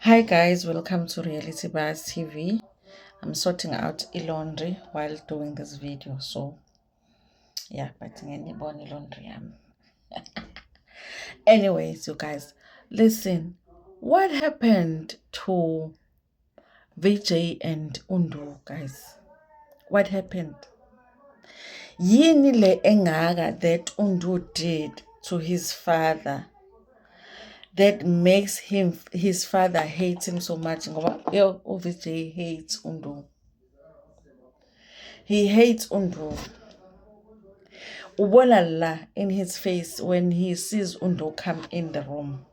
Hi guys, welcome to Reality Bars TV. I'm sorting out laundry while doing this video. So yeah, but ngiyibona laundry yami. Anyways, you guys, listen. What happened to VJ and Undu, guys? What happened? Yini le engaka that Undu did to his father that makes his father hate him so much? Ngoba yo VJ hates Undu. He hates Undu. Ubona la in his face when he sees Undo come in the room.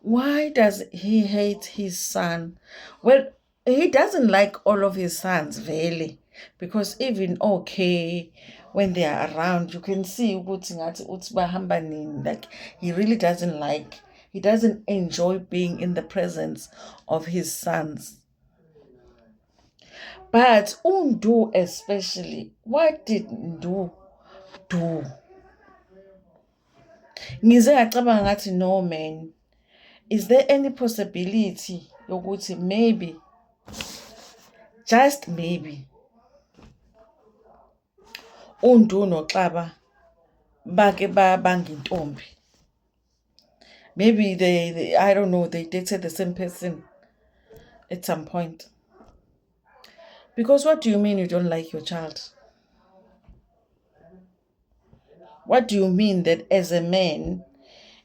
Why does he hate his son? Well, he doesn't like all of his sons, really. Because even okay, when they are around, you can see ukuthi ngathi uthi bahamba nini. Like he really he doesn't enjoy being in the presence of his sons. But Undu especially, what did Undu do? Ngize ngacabanga ngathi no man, is there any possibility yokuthi maybe, just maybe, Undu noXaba bake babanga intombi? Maybe they I don't know, they dated the same person at some point. Because what do you mean you don't like your child? What do you mean that as a man,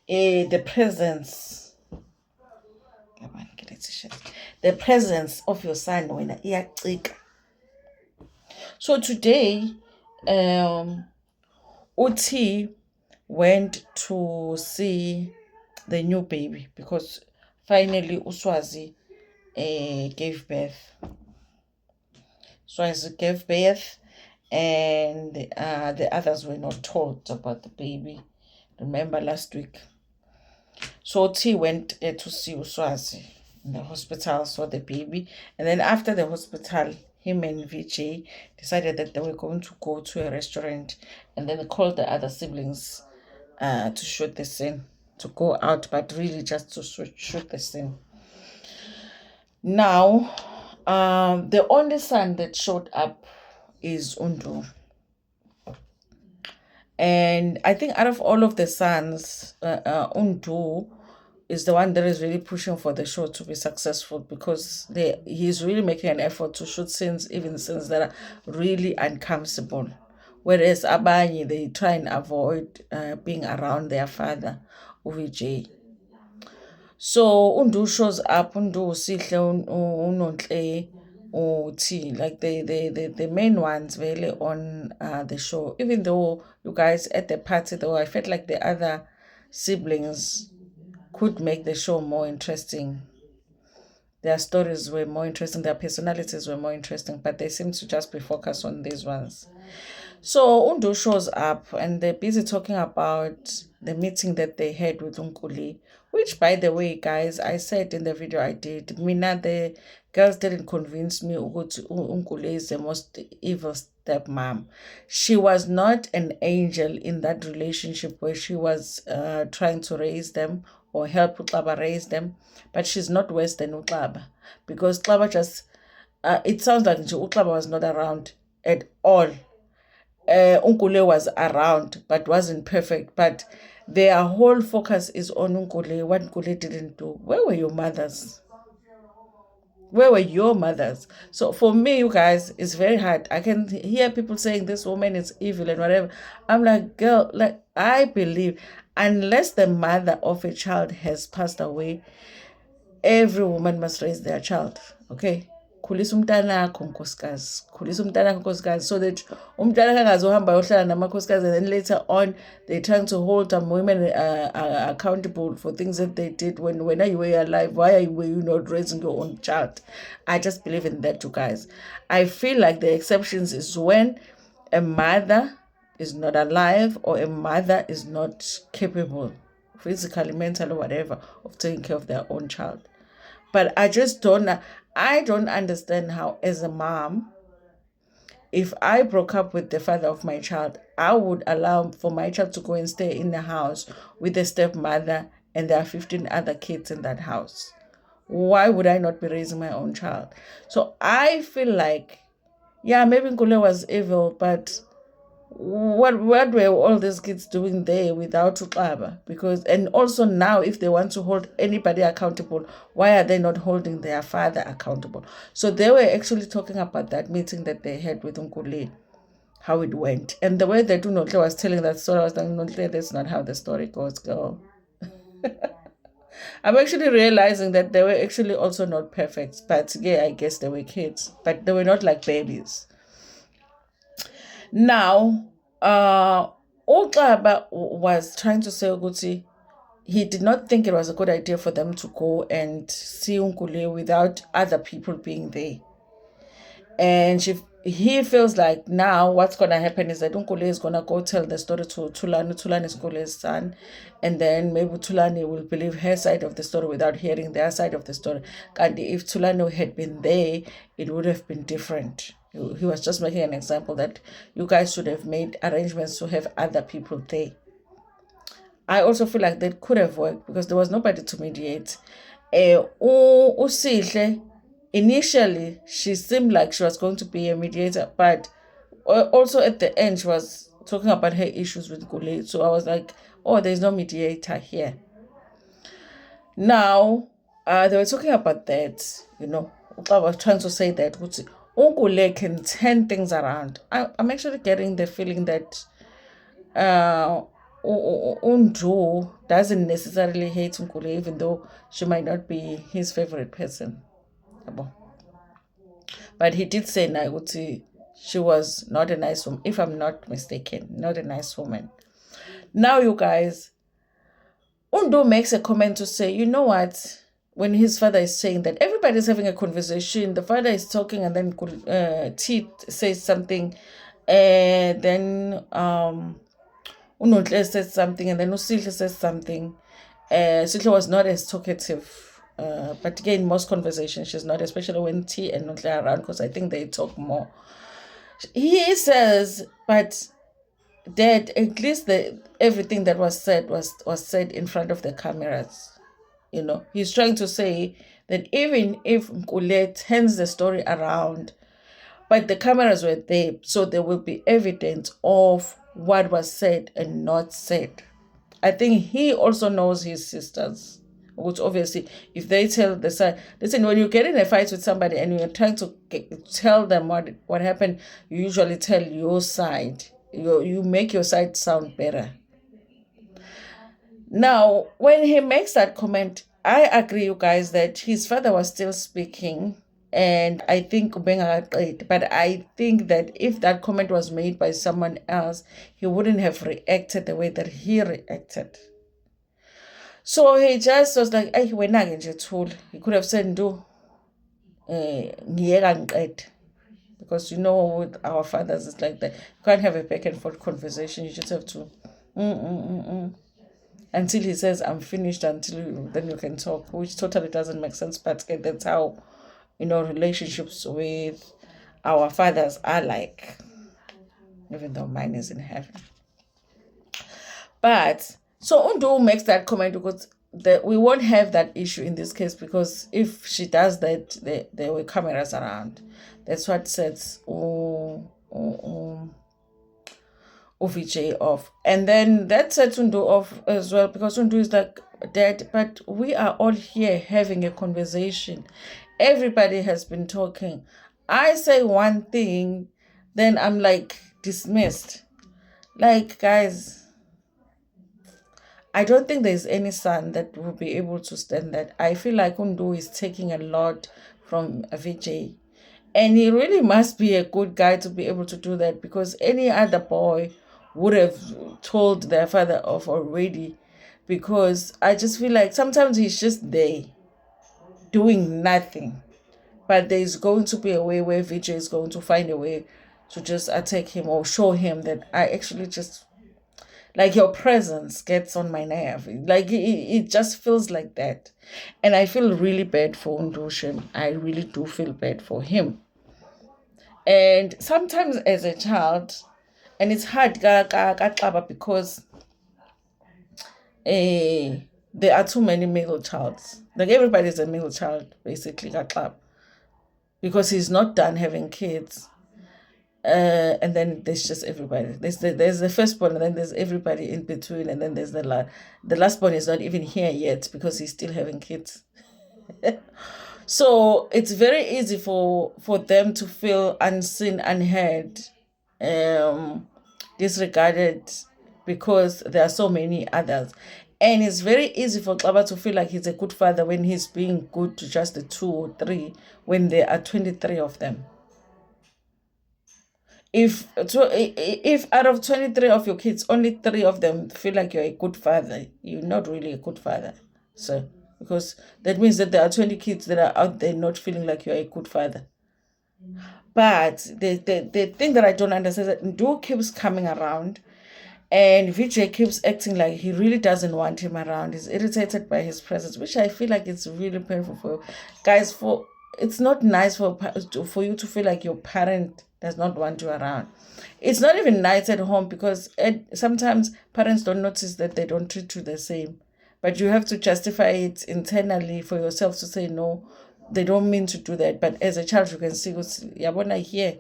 the presence, the presence of your son wena iyacika? So today, Uti went to see the new baby because finally Uswazi gave birth. Swazi gave birth, and the others were not told about the baby. Remember last week? So T went to see Uswazi in the hospital, saw the baby, and then after the hospital, him and VJ decided that they were going to go to a restaurant, and then they called the other siblings to shoot the scene, to go out, but really just to shoot the scene. Now, the only son that showed up is Undu. And I think out of all of the sons, Undu is the one that is really pushing for the show to be successful because he's really making an effort to shoot scenes, even scenes that are really uncomfortable. Whereas Abanye, they try and avoid being around their father, UVJ. So Undu shows up, Undu Sihle, Unontle, T, like the main ones really on the show. Even though you guys at the party, though, I felt like the other siblings could make the show more interesting. Their stories were more interesting, their personalities were more interesting, but they seem to just be focused on these ones. So Undu shows up and they're busy talking about the meeting that they had with Unkuli, which, by the way, guys, I said in the video I did, Mina, the girls didn't convince me Unkuli is the most evil stepmom. She was not an angel in that relationship where she was trying to raise them or help Uklaba raise them, but she's not worse than Uklaba because Uklaba just, it sounds like Uklaba was not around at all. Unkule was around but wasn't perfect. But their whole focus is on Unkule, what Unkule didn't do. Where were your mothers? Where were your mothers? So for me, you guys, it's very hard. I can hear people saying this woman is evil and whatever. I'm like, girl, like I believe unless the mother of a child has passed away, every woman must raise their child. Okay? Khulisa umntanakho nkosikazi, khulisa umntanakho nkosikazi, so that umntanakho angazohamba ayohlala namakhosikazi, and then later on they're trying to hold some women accountable for things that they did when you were alive. Why were you not raising your own child? I just believe in that, you guys. I feel like the exceptions is when a mother is not alive or a mother is not capable, physically, mentally, whatever, of taking care of their own child. But I don't understand how, as a mom, if I broke up with the father of my child, I would allow for my child to go and stay in the house with the stepmother and there are 15 other kids in that house. Why would I not be raising my own child? So I feel like, yeah, maybe Nkule was evil, but what were all these kids doing there without Uxaba? Because, and also now, if they want to hold anybody accountable, why are they not holding their father accountable? So they were actually talking about that meeting that they had with Nkule, how it went. And the way that Unotle was telling that story, I was like, Unotle, that's not how the story goes, girl. I'm actually realizing that they were actually also not perfect, but yeah, I guess they were kids, but they were not like babies. Now, Uxaba was trying to say ukuthi he did not think it was a good idea for them to go and see Nkule without other people being there. And he feels like now what's going to happen is that Nkule is going to go tell the story to Tulani. Tulani is Nkule's son. And then maybe Tulani will believe her side of the story without hearing their side of the story. And if Tulani had been there, it would have been different. He was just making an example that you guys should have made arrangements to have other people there. I also feel like that could have worked because there was nobody to mediate. Usihle, initially, she seemed like she was going to be a mediator, but also at the end, she was talking about her issues with Gule. So I was like, oh, there's no mediator here. Now, they were talking about that, I was trying to say that Ungule can turn things around. I'm actually getting the feeling that Unju doesn't necessarily hate Nkule, even though she might not be his favorite person. But he did say Naguti, she was not a nice woman, if I'm not mistaken, not a nice woman. Now, you guys, Undu makes a comment to say, you know what? When his father is saying that everybody's having a conversation, the father is talking, and then T says something, and then Unotle says something, and then Usihle says something. Sihle was not as talkative, but again, most conversations she's not, especially when T and Notle are around, because I think they talk more. He says, but Dad, at least everything that was said was said in front of the cameras. He's trying to say that even if Nkule turns the story around, but the cameras were there, so there will be evidence of what was said and not said. I think he also knows his sisters, which obviously, if they tell the side, listen, when you get in a fight with somebody and you're trying to tell them what happened, you usually tell your side. You make your side sound better. Now, when he makes that comment, I agree, you guys, that his father was still speaking. And I think, but I think that if that comment was made by someone else, he wouldn't have reacted the way that he reacted. So he just was like, hey, we're not nje tool. He could have said, "Do, ngiyeka ngiqede." Because with our fathers, it's like that. You can't have a back and forth conversation. You just have to, until he says, "I'm finished," then you can talk, which totally doesn't make sense. But that's how, relationships with our fathers are like, even though mine is in heaven. But so Undu makes that comment because we won't have that issue in this case, because if she does that, there were cameras around. That's what sets VJ off. And then that sets Undu off as well, because Undu is like, Dad, but we are all here having a conversation. Everybody has been talking. I say one thing, then I'm like dismissed. Like, guys, I don't think there's any son that will be able to stand that. I feel like Undu is taking a lot from Vijay. And he really must be a good guy to be able to do that, because any other boy would have told their father off already. Because I just feel like sometimes he's just there doing nothing. But there's going to be a way where Vijay is going to find a way to just attack him or show him that I actually just, like, your presence gets on my nerve. Like, it just feels like that. And I feel really bad for Undushin. I really do feel bad for him. And sometimes as a child, and it's hard because there are too many middle childs. Like everybody's a middle child, basically, Kaxaba, because he's not done having kids. And then there's just everybody. There's the firstborn, and then there's everybody in between, and then there's the lastborn is not even here yet because he's still having kids. So it's very easy for them to feel unseen, unheard, um, disregarded, because there are so many others. And it's very easy for Xaba to feel like he's a good father when he's being good to just the two or three when there are 23 of them. If out of 23 of your kids, only three of them feel like you're a good father, you're not really a good father. So, because that means that there are 20 kids that are out there not feeling like you're a good father. But the thing that I don't understand is that Ndu keeps coming around and Vijay keeps acting like he really doesn't want him around. He's irritated by his presence, which I feel like it's really painful for guys. For it's not nice for you to feel like your parent does not want you around. It's not even nice at home because sometimes parents don't notice that they don't treat you the same, but you have to justify it internally for yourself to say no. They don't mean to do that, but as a child, you can see, "Yabona here,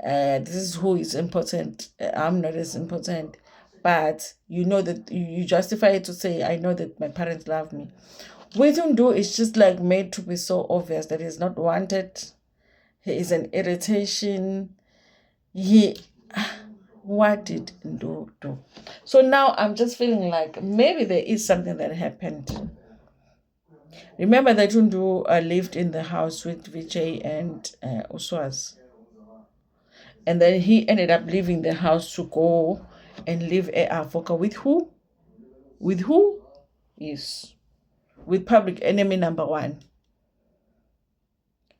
this is who is important. I'm not as important." But you know that you justify it to say, I know that my parents love me. With Ndu, it's just like made to be so obvious that he's not wanted. He is an irritation. He, what did Ndu do? So now I'm just feeling like maybe there is something that happened. Remember that Ndu lived in the house with Vijay and Uswas. And then he ended up leaving the house to go and live at Avoka with who? With who? Yes. With public enemy number one.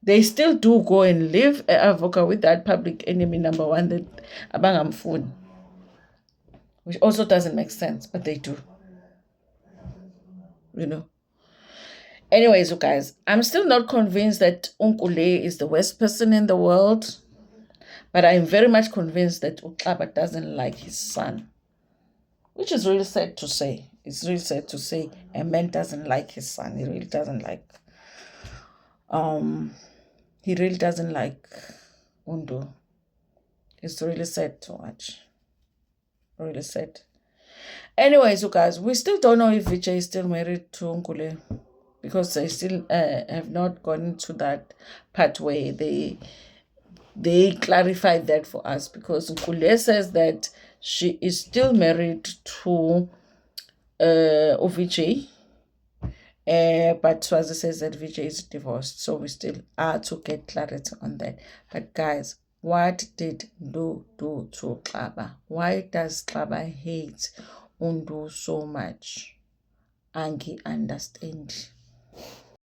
They still do go and live at Avoka with that public enemy number one, that Abangam phone. Which also doesn't make sense, but they do. You know. Anyways, you guys, I'm still not convinced that Unkule is the worst person in the world. But I'm very much convinced that Uxaba doesn't like his son. Which is really sad to say. It's really sad to say a man doesn't like his son. He really doesn't like he really doesn't like Undu. It's really sad to watch. Really sad. Anyways, you guys, we still don't know if Vijay is still married to Unkule because they still have not gone into that part where they clarified that for us, because Nkule says that she is still married to Vijay. But Swazi says that Vijay is divorced, so we still are to get clarity on that. But guys, what did Ndu do to Xaba? Why does Xaba hate Undu so much? Angi understand.